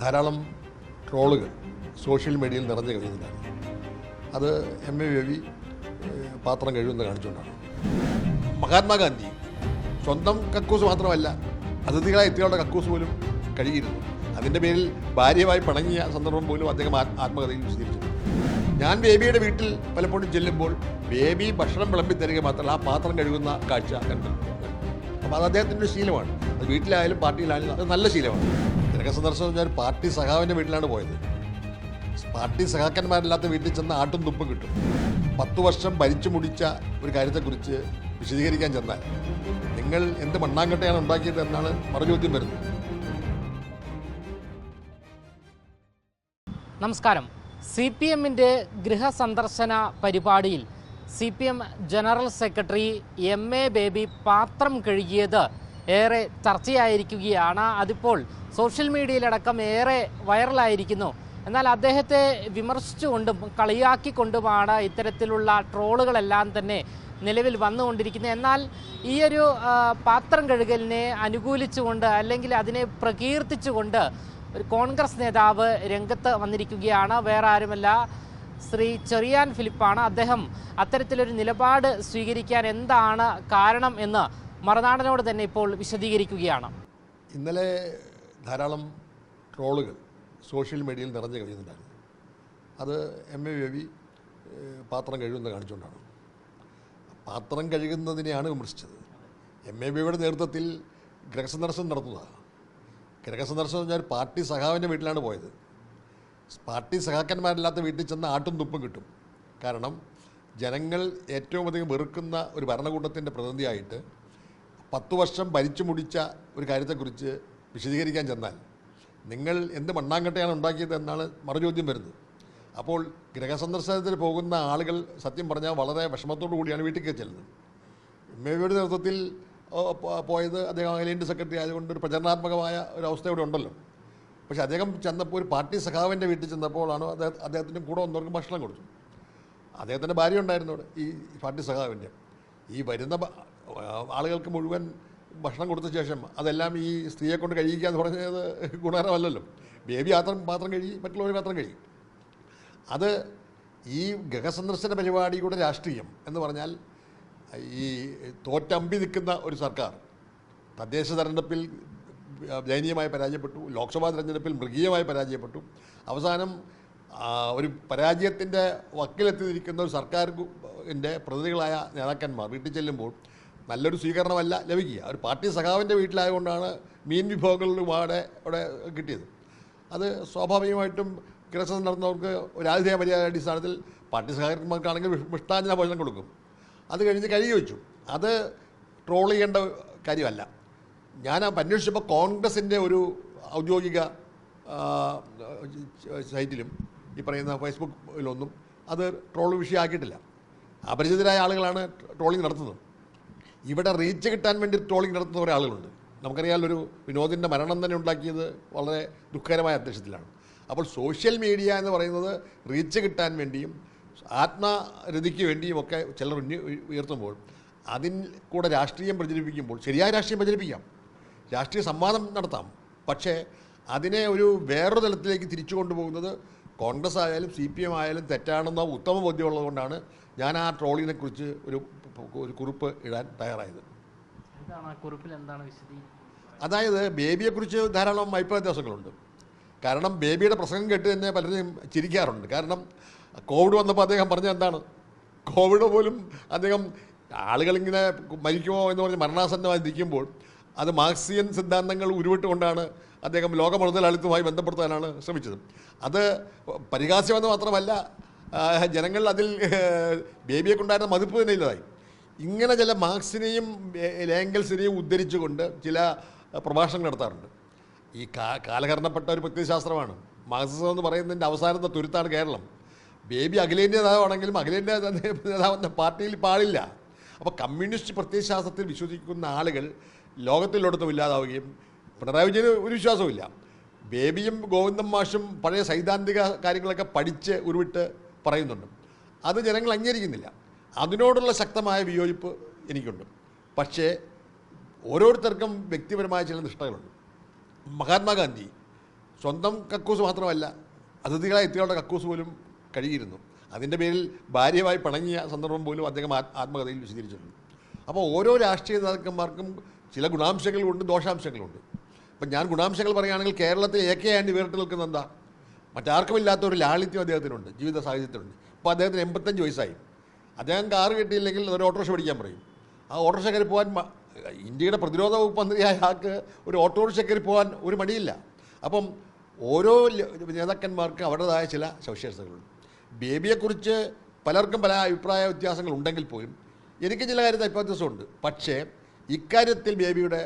ധാരാളം ട്രോളുകൾ സോഷ്യൽ മീഡിയയിൽ നിറഞ്ഞു കഴിയുന്നതാണ്. അത് എം.എ. ബേബി പാത്രം കഴിയുമെന്ന് കാണിച്ചുകൊണ്ടാണ്. മഹാത്മാഗാന്ധി സ്വന്തം കക്കൂസ് മാത്രമല്ല, അതിഥികളായ എത്തികളുടെ കക്കൂസ് പോലും കഴുകിയിരുന്നു. അതിൻ്റെ പേരിൽ ഭാര്യയുമായി പിണങ്ങിയ സന്ദർഭം പോലും അദ്ദേഹം ആത്മകഥയിൽ വിശദീകരിച്ചു. ഞാൻ ബേബിയുടെ വീട്ടിൽ പലപ്പോഴും ചെല്ലുമ്പോൾ ബേബി ഭക്ഷണം വിളമ്പി തരിക മാത്രമല്ല, ആ പാത്രം കഴുകുന്ന കാഴ്ച കണ്ടു. അപ്പോൾ അത് അദ്ദേഹത്തിൻ്റെ ഒരു ശീലമാണ്. അത് വീട്ടിലായാലും പാർട്ടിയിലായാലും അത് നല്ല ശീലമാണ്. ഗൃഹസന്ദർശനം ഞാൻ പാർട്ടി സഖാവിൻ്റെ വീട്ടിലാണ് പോയത്. പാർട്ടി സഖാക്കന്മാരില്ലാത്ത വീട്ടിൽ ചെന്ന് ആട്ടും തുപ്പും കിട്ടും. 10 വർഷം ഭരിച്ചു മുടിച്ച ഒരു കാര്യത്തെക്കുറിച്ച് വിശദീകരിക്കാൻ ചെന്നാൽ നിങ്ങൾ എന്ത് മണ്ണാങ്കട്ടയാണ് ഉണ്ടാക്കിയത് എന്നാണ് മറുചോദ്യം വരുന്നത്. നമസ്കാരം. CPM-ന്റെ ഗൃഹസന്ദർശന പരിപാടിയിൽ CPM general secretary MA. Baby പാത്രം കഴുകിയത് ഏറെ ചർച്ചയായിരിക്കുകയാണ്. അതിപ്പോൾ സോഷ്യൽ മീഡിയയിലടക്കം ഏറെ വൈറലായിരിക്കുന്നു. എന്നാൽ അദ്ദേഹത്തെ വിമർശിച്ചുകൊണ്ടും കളിയാക്കിക്കൊണ്ടുമാണ് ഇത്തരത്തിലുള്ള ട്രോളുകളെല്ലാം തന്നെ നിലവിൽ വന്നുകൊണ്ടിരിക്കുന്നത്. എന്നാൽ ഈയൊരു പാത്രം കഴുകലിനെ അനുകൂലിച്ചുകൊണ്ട് അല്ലെങ്കിൽ അതിനെ പ്രകീർത്തിച്ചുകൊണ്ട് ഒരു കോൺഗ്രസ് നേതാവ് രംഗത്ത് വന്നിരിക്കുകയാണ്. വേറെ ആരുമല്ല, ശ്രീ ചെറിയാൻ ഫിലിപ്പാണ്. അദ്ദേഹം അത്തരത്തിലൊരു നിലപാട് സ്വീകരിക്കാൻ എന്താണ് കാരണം എന്ന് മറുനാടനോട് തന്നെ ഇപ്പോൾ വിശദീകരിക്കുകയാണ്. ഇന്നലെ ധാരാളം ട്രോളുകൾ സോഷ്യൽ മീഡിയയിൽ നിറഞ്ഞു കഴിയുന്നുണ്ടായിരുന്നു. അത് എം.എ. ബേബി പാത്രം കഴിയുമെന്ന് കാണിച്ചുകൊണ്ടാണ്. പാത്രം കഴുകുന്നതിനെയാണ് വിമർശിച്ചത്. എം.എ. ബേബിയുടെ നേതൃത്വത്തിൽ ഗൃഹസന്ദർശനം നടത്തുന്നതാണ്. ഗൃഹസന്ദർശനം ഞാൻ പാർട്ടി സഖാവിൻ്റെ വീട്ടിലാണ് പോയത്. പാർട്ടി സഖാക്കന്മാരില്ലാത്ത വീട്ടിൽ ചെന്ന് ആട്ടും തുപ്പും കിട്ടും. കാരണം ജനങ്ങൾ ഏറ്റവും അധികം വെറുക്കുന്ന ഒരു ഭരണകൂടത്തിൻ്റെ പ്രതിനിധിയായിട്ട് 10 വർഷം ഭരിച്ചു മുടിച്ച ഒരു കാര്യത്തെക്കുറിച്ച് വിശദീകരിക്കാൻ ചെന്നാൽ നിങ്ങൾ എന്ത് മണ്ണാങ്കട്ടയാണ് ഉണ്ടാക്കിയത് എന്നാണ് മറുചോദ്യം വരുന്നത്. അപ്പോൾ ഗൃഹസന്ദർശനത്തിന് പോകുന്ന ആളുകൾ സത്യം പറഞ്ഞാൽ വളരെ വിഷമത്തോടു കൂടിയാണ് വീട്ടിലേക്ക് ചെല്ലുന്നത്. എം.എ. ബേബിയുടെ നേതൃത്വത്തിൽ പോയത് അദ്ദേഹം അഖിലേന്ത്യാ സെക്രട്ടറി ആയതുകൊണ്ട് ഒരു പ്രചരണാത്മകമായ ഒരു അവസ്ഥ ഇവിടെ ഉണ്ടല്ലോ. പക്ഷേ അദ്ദേഹം ചെന്നപ്പോൾ ഒരു പാർട്ടി സഖാവിൻ്റെ വീട്ടിൽ ചെന്നപ്പോഴാണ് അദ്ദേഹത്തിൻ്റെ കൂടെ വന്നവർക്ക് ഭക്ഷണം കൊടുത്തു. അദ്ദേഹത്തിൻ്റെ ഭാര്യ ഉണ്ടായിരുന്നു അവിടെ, ഈ പാർട്ടി സഖാവിൻ്റെ. ഈ വരുന്ന ആളുകൾക്ക് മുഴുവൻ ഭക്ഷണം കൊടുത്ത ശേഷം അതെല്ലാം ഈ സ്ത്രീയെ കൊണ്ട് കഴിയിക്കുക എന്ന് പറഞ്ഞത് ഗുണകരമല്ലല്ലോ. ബേബി പാത്രം കഴുകി, മറ്റുള്ളവർ പാത്രം കഴുകി. അത് ഈ ഗൃഹസന്ദർശന പരിപാടിയുടെ രാഷ്ട്രീയം എന്ന് പറഞ്ഞാൽ ഈ തോറ്റമ്പി നിൽക്കുന്ന ഒരു സർക്കാർ തദ്ദേശ തെരഞ്ഞെടുപ്പിൽ ദയനീയമായി പരാജയപ്പെട്ടു, ലോക്സഭാ തെരഞ്ഞെടുപ്പിൽ മൃഗീയമായി പരാജയപ്പെട്ടു. അവസാനം ഒരു പരാജയത്തിൻ്റെ വക്കിലെത്തിയിരിക്കുന്ന ഒരു സർക്കാരിൻ്റെ പ്രതിനിധികളായ നേതാക്കന്മാർ വീട്ടിൽ ചെല്ലുമ്പോൾ നല്ലൊരു സ്വീകരണമല്ല ലഭിക്കുക. ഒരു പാർട്ടി സഖാവിൻ്റെ വീട്ടിലായതുകൊണ്ടാണ് മീൻ വിഭവങ്ങളിലുമാടെ അവിടെ കിട്ടിയത്. അത് സ്വാഭാവികമായിട്ടും ഗൃഹസന്ദർശനം നടത്തുന്നവർക്ക് ഒരു ആതിഥേയ മര്യാദ അടിസ്ഥാനത്തിൽ പാർട്ടി സഖാക്കന്മാർക്കാണെങ്കിൽ മിഷ്ടാഞ്ജന ഭോജനം കൊടുക്കും. അത് കഴിഞ്ഞ് കഴുകി വെച്ചു. അത് ട്രോൾ ചെയ്യേണ്ട കാര്യമല്ല. ഞാൻ അന്വേഷിച്ചപ്പോൾ കോൺഗ്രസിൻ്റെ ഒരു ഔദ്യോഗിക സൈറ്റിലും ഈ പറയുന്ന ഫേസ്ബുക്കിലൊന്നും അത് ട്രോൾ വിഷയമാക്കിയിട്ടില്ല. അപരിചിതരായ ആളുകളാണ് ട്രോളിങ് നടത്തുന്നത്. ഇവിടെ റീച്ച് കിട്ടാൻ വേണ്ടി ട്രോളിങ് നടത്തുന്ന കുറേ ആളുകളുണ്ട്. നമുക്കറിയാം, ഒരു വിനോദിൻ്റെ മരണം തന്നെ ഉണ്ടാക്കിയത് വളരെ ദുഃഖകരമായ അന്തരീക്ഷത്തിലാണ്. അപ്പോൾ സോഷ്യൽ മീഡിയ എന്ന് പറയുന്നത് റീച്ച് കിട്ടാൻ വേണ്ടിയും ആത്മരതിക്ക് വേണ്ടിയും ഒക്കെ ചിലർ ഉയർത്തുമ്പോൾ അതിൽ കൂടെ രാഷ്ട്രീയം പ്രചരിപ്പിക്കുമ്പോൾ ശരിയായ രാഷ്ട്രീയം പ്രചരിപ്പിക്കാം, രാഷ്ട്രീയ സംവാദം നടത്താം. പക്ഷേ അതിനെ ഒരു വേറൊരു തലത്തിലേക്ക് തിരിച്ചു കൊണ്ടുപോകുന്നത് കോൺഗ്രസ് ആയാലും CPM ആയാലും തെറ്റാണെന്ന ഉത്തമ ബോധ്യമുള്ളതുകൊണ്ടാണ് ഞാൻ ആ ട്രോളിനെ കുറിച്ച് ഒരു കുറിപ്പ് ഇടാൻ തയ്യാറായത്. അതായത് ബേബിയെക്കുറിച്ച് ധാരാളം അഭിപ്രായ വ്യത്യാസങ്ങളുണ്ട്. കാരണം ബേബിയുടെ പ്രസംഗം കേട്ട് തന്നെ പലരും ചിരിക്കാറുണ്ട്. കാരണം കോവിഡ് വന്നപ്പോൾ അദ്ദേഹം പറഞ്ഞത് എന്താണ്? കോവിഡ് പോലും അദ്ദേഹം ആളുകളിങ്ങനെ മരിക്കുമോ എന്ന് പറഞ്ഞ് മരണാസന്നമായി നിൽക്കുമ്പോൾ അത് മാർക്സിയൻ സിദ്ധാന്തങ്ങൾ ഉരുവിട്ടുകൊണ്ടാണ് അദ്ദേഹം ലോക മുതലാളിത്തവുമായി ബന്ധപ്പെടുത്താനാണ് ശ്രമിച്ചത്. അത് പരിഹാസ്യമെന്ന് മാത്രമല്ല, ജനങ്ങൾ അതിൽ ബേബിയെ കൊണ്ടായിരുന്ന മതിപ്പ് തന്നെ ഇല്ലതായി. ഇങ്ങനെ ചില മാർക്സിനെയും ഏംഗൽസിനെയും ഉദ്ധരിച്ചുകൊണ്ട് ചില പ്രഭാഷണങ്ങൾ നടത്താറുണ്ട്. ഈ കാലഹരണപ്പെട്ട ഒരു പ്രത്യയശാസ്ത്രമാണ് മാർക്സിസം എന്ന് പറയുന്നതിൻ്റെ അവസാനത്തെ തുരുത്താണ് കേരളം. ബേബി അഖിലേന്ത്യാ നേതാവാണെങ്കിലും അഖിലേന്ത്യാ നേതാവെന്ന പാർട്ടിയിൽ പാടില്ല. അപ്പോൾ കമ്മ്യൂണിസ്റ്റ് പ്രത്യയശാസ്ത്രത്തിൽ വിശ്വസിക്കുന്ന ആളുകൾ ലോകത്തിലൊടുത്തും ഇല്ലാതാവുകയും പിണറായി വിജയന് ഒരു വിശ്വാസവുമില്ല. ബേബിയും ഗോവിന്ദൻ മാഷും പഴയ സൈദ്ധാന്തിക കാര്യങ്ങളൊക്കെ പഠിച്ച് ഉരുവിട്ട് പറയുന്നുണ്ട്. അത് ജനങ്ങൾ അംഗീകരിക്കുന്നില്ല. അതിനോടുള്ള ശക്തമായ വിയോജിപ്പ് എനിക്കുണ്ട്. പക്ഷേ ഓരോരുത്തർക്കും വ്യക്തിപരമായ ചില നിഷ്ഠകളുണ്ട്. മഹാത്മാഗാന്ധി സ്വന്തം കക്കൂസ് മാത്രമല്ല, അതിഥികളെ എത്തിയുള്ള കക്കൂസ് പോലും കഴുകിയിരുന്നു. അതിൻ്റെ പേരിൽ ഭാര്യയുമായി പിണങ്ങിയ സന്ദർഭം പോലും അദ്ദേഹം ആത്മകഥയിൽ വിശദീകരിച്ചിട്ടുണ്ട്. അപ്പോൾ ഓരോ രാഷ്ട്രീയ നേതാക്കന്മാർക്കും ചില ഗുണാംശങ്ങളുണ്ട്, ദോഷാംശങ്ങളുണ്ട്. ഇപ്പം ഞാൻ ഗുണാംശങ്ങൾ പറയുകയാണെങ്കിൽ കേരളത്തിൽ AK ആൻഡി വേറിട്ട് നിൽക്കുന്ന എന്താ? മറ്റാർക്കുമില്ലാത്ത ഒരു ലാളിത്യം അദ്ദേഹത്തിനുണ്ട്, ജീവിത സാഹചര്യത്തിലുണ്ട്. ഇപ്പോൾ അദ്ദേഹത്തിന് 85 വയസ്സായി. അദ്ദേഹം കാറ് കിട്ടിയില്ലെങ്കിൽ ഒരു ഓട്ടോറിക്ഷ പഠിക്കാൻ പറയും. ആ ഓട്ടോറിക്ഷ കയറി പോകാൻ ഇന്ത്യയുടെ പ്രതിരോധ വകുപ്പ് മന്ത്രിയായ ആൾക്ക് ഒരു ഓട്ടോറിക്ഷ കയറി പോകാൻ ഒരു മടിയില്ല. അപ്പം ഓരോ നേതാക്കന്മാർക്ക് അവരുടേതായ ചില സവിശേഷതകളുണ്ട്. ബേബിയെക്കുറിച്ച് പലർക്കും പല അഭിപ്രായ വ്യത്യാസങ്ങളുണ്ടെങ്കിൽ പോലും എനിക്ക് ചില കാര്യത്തിൽ അഭിപ്രായവ്യത്യാസമുണ്ട്. പക്ഷേ ഇക്കാര്യത്തിൽ ബേബിയുടെ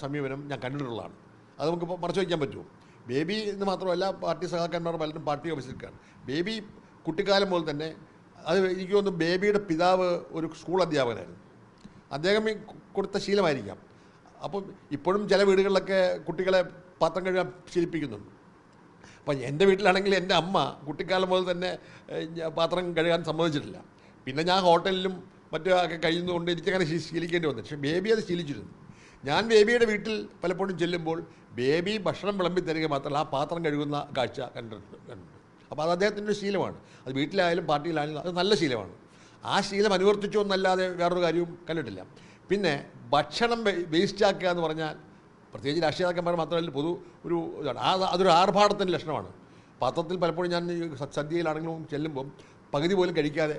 സമീപനം ഞാൻ കണ്ടിട്ടുള്ളതാണ്. അത് നമുക്ക് മറച്ചു വയ്ക്കാൻ പറ്റുമോ? ബേബി എന്ന് മാത്രമല്ല, പാർട്ടി സഹാക്കന്മാർ പലരും പാർട്ടി ഓഫീസിൽക്കാണ്. ബേബി കുട്ടിക്കാലം മുതൽ തന്നെ, അത് എനിക്ക് തോന്നുന്നു ബേബിയുടെ പിതാവ് ഒരു സ്കൂൾ അധ്യാപകനായിരുന്നു. അദ്ദേഹം കൊടുത്ത ശീലമായിരിക്കാം. അപ്പം ഇപ്പോഴും ചില വീടുകളിലൊക്കെ കുട്ടികളെ പാത്രം കഴുകാൻ ശീലിപ്പിക്കുന്നുണ്ട്. അപ്പം എൻ്റെ വീട്ടിലാണെങ്കിൽ എൻ്റെ അമ്മ കുട്ടിക്കാലം മുതൽ തന്നെ പാത്രം കഴുകാൻ സമ്മതിച്ചിട്ടില്ല. പിന്നെ ഞാൻ ഹോട്ടലിലും മറ്റു ഒക്കെ കഴിയുന്നതുകൊണ്ട് എനിക്കങ്ങനെ ശീലിക്കേണ്ടി വന്നു. പക്ഷേ ബേബി അത് ശീലിച്ചിരുന്നു. ഞാൻ ബേബിയുടെ വീട്ടിൽ പലപ്പോഴും ചെല്ലുമ്പോൾ ബേബി ഭക്ഷണം വിളമ്പി തരിക മാത്രമല്ല, ആ പാത്രം കഴുകുന്ന കാഴ്ച കണ്ടിട്ടുണ്ട്. അപ്പോൾ അത് അദ്ദേഹത്തിൻ്റെ ഒരു ശീലമാണ്. അത് വീട്ടിലായാലും പാർട്ടിയിലായാലും അത് നല്ല ശീലമാണ്. ആ ശീലം അനുവർത്തിച്ചു എന്നല്ലാതെ വേറൊരു കാര്യവും കണ്ടിട്ടില്ല. പിന്നെ ഭക്ഷണം വേസ്റ്റാക്കുക എന്ന് പറഞ്ഞാൽ, പ്രത്യേകിച്ച് രാഷ്ട്രീയ നേതാക്കന്മാർ മാത്രമല്ല, ഒരു ഇതാണ്. അതൊരു ആർഭാടത്തിൻ്റെ ലക്ഷണമാണ്. പാത്രത്തിൽ പലപ്പോഴും ഞാൻ സദ്യയിലാണെങ്കിലും ചെല്ലുമ്പം പകുതി പോലും കഴിക്കാതെ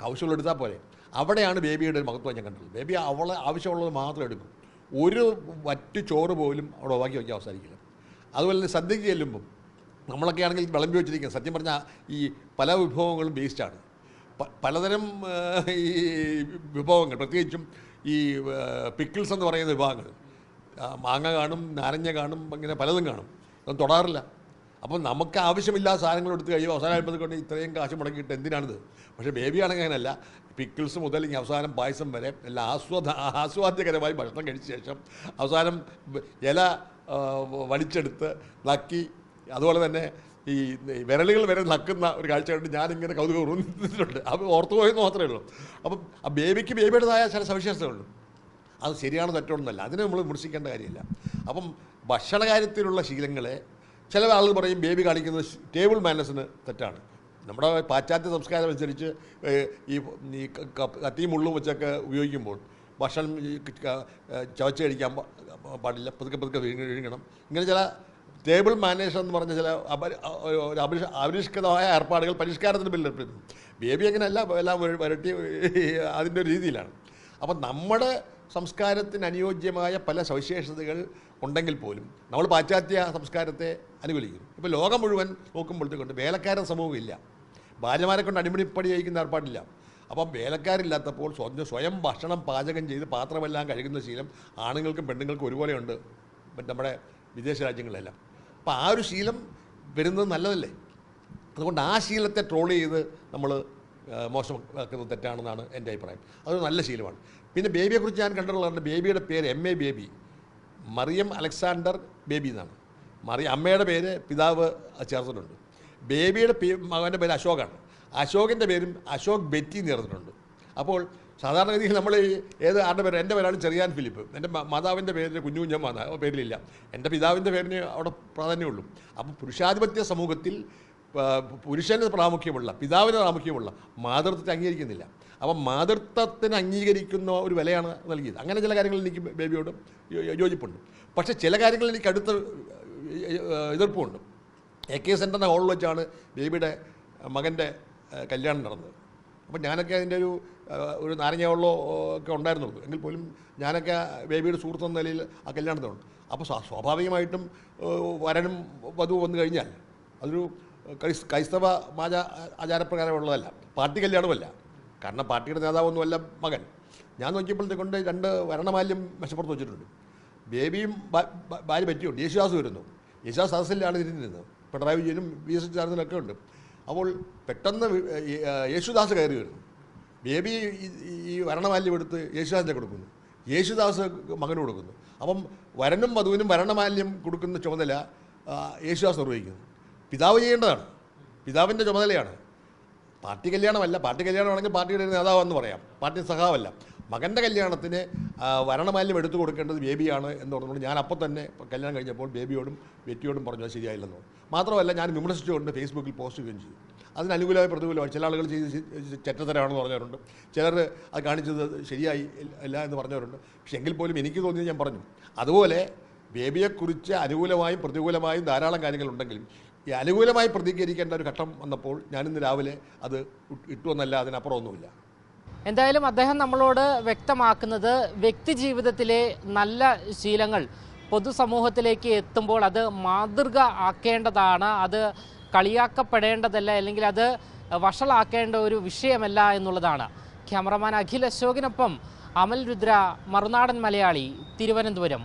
ആവശ്യമുള്ള എടുത്താൽ പോലെ. അവിടെയാണ് ബേബിയുടെ ഒരു മഹത്വം ഞാൻ കണ്ടത്. ബേബി അവളെ ആവശ്യമുള്ളത് മാത്രം എടുക്കും. ഒരു വറ്റ് ചോറ് പോലും അവിടെ ഒവാക്കി വയ്ക്കാൻ അവസാനിക്കില്ല. അതുപോലെ തന്നെ സദ്യയ്ക്ക് ചെല്ലുമ്പം നമ്മളൊക്കെ ആണെങ്കിൽ വിളമ്പി വെച്ചിരിക്കുന്നത്, സത്യം പറഞ്ഞാൽ ഈ പല വിഭവങ്ങളും വേസ്റ്റാണ്. പലതരം ഈ വിഭവങ്ങൾ, പ്രത്യേകിച്ചും ഈ പിക്കിൾസ് എന്ന് പറയുന്ന വിഭവങ്ങൾ, മാങ്ങ കാണും, നാരങ്ങ കാണും, അങ്ങനെ പലതും കാണും. അതൊന്നും തൊടാറില്ല. അപ്പം നമുക്ക് ആവശ്യമില്ലാത്ത സാധനങ്ങൾ എടുത്ത് കഴിയുമ്പോൾ അവസാനം കൊണ്ട് ഇത്രയും കാശ് മുടക്കിയിട്ട് എന്തിനാണിത്? പക്ഷേ ബേബിയാണെങ്കിൽ അങ്ങനെയല്ല. പിക്കിൾസ് മുതൽ ഇനി അവസാനം പായസം വരെ എല്ലാം ആസ്വാദ്യകരമായി ഭക്ഷണം കഴിച്ച ശേഷം അവസാനം ഇല വലിച്ചെടുത്ത് നക്കി, അതുപോലെ തന്നെ ഈ വിരലുകൾ വരെ നക്കുന്ന ഒരു കാഴ്ച കണ്ട് ഞാനിങ്ങനെ കൗതുകം ഉറന്നിട്ടുണ്ട്. അപ്പോൾ ഓർത്തു പോയെന്ന് മാത്രമേ ഉള്ളൂ. അപ്പം ആ ബേബിക്ക് ബേബിയുടേതായ ചില സവിശേഷതകളുണ്ട്. അത് ശരിയാണോ തെറ്റോണെന്നല്ല, അതിനെ നമ്മൾ വിമർശിക്കേണ്ട കാര്യമില്ല. അപ്പം ഭക്ഷണ കാര്യത്തിലുള്ള ശീലങ്ങളെ ചില ആളുകൾ പറയും ബേബി കാണിക്കുന്നത് ടേബിൾ മാനേഴ്സിന് തെറ്റാണ്. നമ്മുടെ പാശ്ചാത്യ സംസ്കാരം അനുസരിച്ച് ഈ കത്തിയും മുള്ളും വെച്ചൊക്കെ ഉപയോഗിക്കുമ്പോൾ ഭക്ഷണം ചവച്ച് കഴിക്കാൻ പാടില്ല, പതുക്കെ വിഴുങ്ങണം. ഇങ്ങനെ ചില ടേബിൾ മാനേഴ്സ് എന്ന് പറഞ്ഞ ചില അപരിഷ്കൃതമായ ഏർപ്പാടുകൾ പരിഷ്കാരത്തിന് ബില്ല് ഏർപ്പെടുന്നു. ബേബി അങ്ങനെയല്ല, എല്ലാം വരട്ടി അതിൻ്റെ ഒരു രീതിയിലാണ്. അപ്പം നമ്മുടെ സംസ്കാരത്തിന് അനുയോജ്യമായ പല സവിശേഷതകൾ ഉണ്ടെങ്കിൽ പോലും നമ്മൾ പാശ്ചാത്യ സംസ്കാരത്തെ അനുകൂലിക്കുന്നു. ഇപ്പോൾ ലോകം മുഴുവൻ നോക്കുമ്പോഴത്തേക്കൊണ്ട് വേലക്കാരൻ സമൂഹം ഇല്ല. ഭാര്യമാരെ കൊണ്ട് അടിമണിപ്പടി ചെയ്യിക്കുന്ന ഏർപ്പാടില്ല. അപ്പം വേലക്കാരില്ലാത്തപ്പോൾ സ്വയം ഭക്ഷണം പാചകം ചെയ്ത് പാത്രമെല്ലാം കഴുകുന്ന ശീലം ആണുങ്ങൾക്കും പെണ്ണുങ്ങൾക്കും ഒരുപോലെ ഉണ്ട് നമ്മുടെ വിദേശ രാജ്യങ്ങളിലെല്ലാം. അപ്പോൾ ആ ഒരു ശീലം വരുന്നത് നല്ലതല്ലേ? അതുകൊണ്ട് ആ ശീലത്തെ ട്രോൾ ചെയ്ത് നമ്മൾ മോശമാക്കുന്നത് തെറ്റാണെന്നാണ് എൻ്റെ അഭിപ്രായം. അതൊരു നല്ല ശീലമാണ്. പിന്നെ ബേബിയെക്കുറിച്ച് ഞാൻ കണ്ടിട്ടുള്ളതാണ്. ബേബിയുടെ പേര് MA ബേബി, മറിയം അലക്സാണ്ടർ ബേബി എന്നാണ്. അമ്മയുടെ പേര് പിതാവ് ചേർത്തിട്ടുണ്ട്. ബേബിയുടെ മകൻ്റെ പേര് അശോകാണ്. അശോകിൻ്റെ പേരും അശോക് ബെറ്റി എന്ന് ചേർത്തിട്ടുണ്ട്. അപ്പോൾ സാധാരണഗതിയിൽ നമ്മൾ ആരുടെ പേര്, എൻ്റെ പേരാണ് ചെറിയാൻ ഫിലിപ്പ്, എൻ്റെ മാതാവിൻ്റെ പേര് കുഞ്ഞുകുഞ്ഞമ്മ എന്ന പേരിലില്ല. എൻ്റെ പിതാവിൻ്റെ പേരിന് അവിടെ പ്രാധാന്യമുള്ളൂ. അപ്പോൾ പുരുഷാധിപത്യ സമൂഹത്തിൽ പുരുഷന് പ്രാമുഖ്യമുള്ള, പിതാവിന് പ്രാമുഖ്യമുള്ള മാതൃത്വത്തെ അംഗീകരിക്കുന്നില്ല. അപ്പം മാതൃത്വത്തിന് അംഗീകരിക്കുന്ന ഒരു വിലയാണ് നൽകിയത്. അങ്ങനെ ചില കാര്യങ്ങളിൽ എനിക്ക് ബേബിയോട് യോജിപ്പുണ്ട്. പക്ഷേ ചില കാര്യങ്ങളിൽ എനിക്ക് അടുത്ത എതിർപ്പുണ്ട്. AK സെൻ്ററിൻ്റെ ഹോളിൽ വെച്ചാണ് ബേബിയുടെ മകൻ്റെ കല്യാണം നടന്നത്. അപ്പം ഞാനൊക്കെ അതിൻ്റെ ഒരു നാരങ്ങ വെള്ളമോ ഒക്കെ ഉണ്ടായിരുന്നുള്ളൂ. എങ്കിൽ പോലും ഞാനൊക്കെ ബേബിയുടെ സുഹൃത്ത് എന്ന നിലയിൽ ആ കല്യാണത്തിനുണ്ട്. അപ്പോൾ സ്വാഭാവികമായിട്ടും വരനും വധു വന്നു കഴിഞ്ഞാൽ അതൊരു ക്രൈസ്തവ ആചാരപ്രകാരമുള്ളതല്ല, പാർട്ടി കല്യാണമല്ല. കാരണം പാർട്ടിയുടെ നേതാവൊന്നുമല്ല മകൻ. ഞാൻ നോക്കിയപ്പോഴത്തേക്കൊണ്ട് 2 വരണമാല്യം മെച്ചപ്പുറത്ത് വെച്ചിട്ടുണ്ട്. ബേബിയും ഭാര്യ പറ്റിയുണ്ട്. യേശുദാസ് വരുന്നു. യേശുദാസ് സദസ്സിലാണ് ഇരുന്നിരുന്നത്. പിണറായി വിജയനും VS ചാർജിലൊക്കെ ഉണ്ട്. അപ്പോൾ പെട്ടെന്ന് യേശുദാസ് കയറി വരുന്നു. ബേബി ഈ വരണമാല്യം എടുത്ത് യേശുദാസിനെ കൊടുക്കുന്നു, യേശുദാസ് മകന് കൊടുക്കുന്നു. അപ്പം വരനും വധുവിനും വരണമാല്യം കൊടുക്കുന്ന ചുമതല യേശുദാസ് നിർവഹിക്കുന്നു. പിതാവ് ചെയ്യേണ്ടതാണ്, പിതാവിൻ്റെ ചുമതലയാണ്. പാർട്ടി കല്യാണമല്ല. പാർട്ടി കല്യാണമാണെങ്കിൽ പാർട്ടിയുടെ നേതാവെന്ന് പറയാം, പാർട്ടി സഖാവല്ല. മകൻ്റെ കല്യാണത്തിന് വരണമാല്യം എടുത്തു കൊടുക്കേണ്ടത് ബേബിയാണ് എന്ന് പറഞ്ഞുകൊണ്ട് ഞാൻ അപ്പോൾ തന്നെ കല്യാണം കഴിഞ്ഞപ്പോൾ ബേബിയോടും ബെറ്റിയോടും പറഞ്ഞു അത് ശരിയായില്ലെന്ന് പറഞ്ഞു. മാത്രമല്ല ഞാൻ വിമർശിച്ചുകൊണ്ട് ഫേസ്ബുക്കിൽ പോസ്റ്റ് ചെയ്യുകയും ചെയ്തു. അതിന് അനുകൂലമായി പ്രതികൂലമായി ചില ആളുകൾ ചെയ്ത് ചെറ്റത്തരമാണെന്ന് പറഞ്ഞവരുണ്ട്, ചിലർ അത് കാണിച്ചത് ശരിയായി ഇല്ല എന്ന് പറഞ്ഞവരുണ്ട്. പക്ഷെ എങ്കിൽ പോലും എനിക്ക് തോന്നിയത് ഞാൻ പറഞ്ഞു. അതുപോലെ ബേബിയെക്കുറിച്ച് അനുകൂലമായും പ്രതികൂലമായും ധാരാളം കാര്യങ്ങളുണ്ടെങ്കിലും ഈ അനുകൂലമായി പ്രതികരിക്കേണ്ട ഒരു ഘട്ടം വന്നപ്പോൾ ഞാനിന്ന് രാവിലെ അത് ഇട്ടുവെന്നല്ല, അതിനപ്പുറം ഒന്നുമില്ല. എന്തായാലും അദ്ദേഹം നമ്മളോട് വ്യക്തമാക്കുന്നത് വ്യക്തി ജീവിതത്തിലെ നല്ല ശീലങ്ങൾ പൊതുസമൂഹത്തിലേക്ക് എത്തുമ്പോൾ അത് മാതൃക ആക്കേണ്ടതാണ്, അത് കളിയാക്കപ്പെടേണ്ടതല്ല, അല്ലെങ്കിൽ അത് വഷളാക്കേണ്ട ഒരു വിഷയമല്ല എന്നുള്ളതാണ്. ക്യാമറമാൻ അഖിൽ അശോകിനൊപ്പം അമൽ രുദ്ര, മറുനാടൻ മലയാളി, തിരുവനന്തപുരം.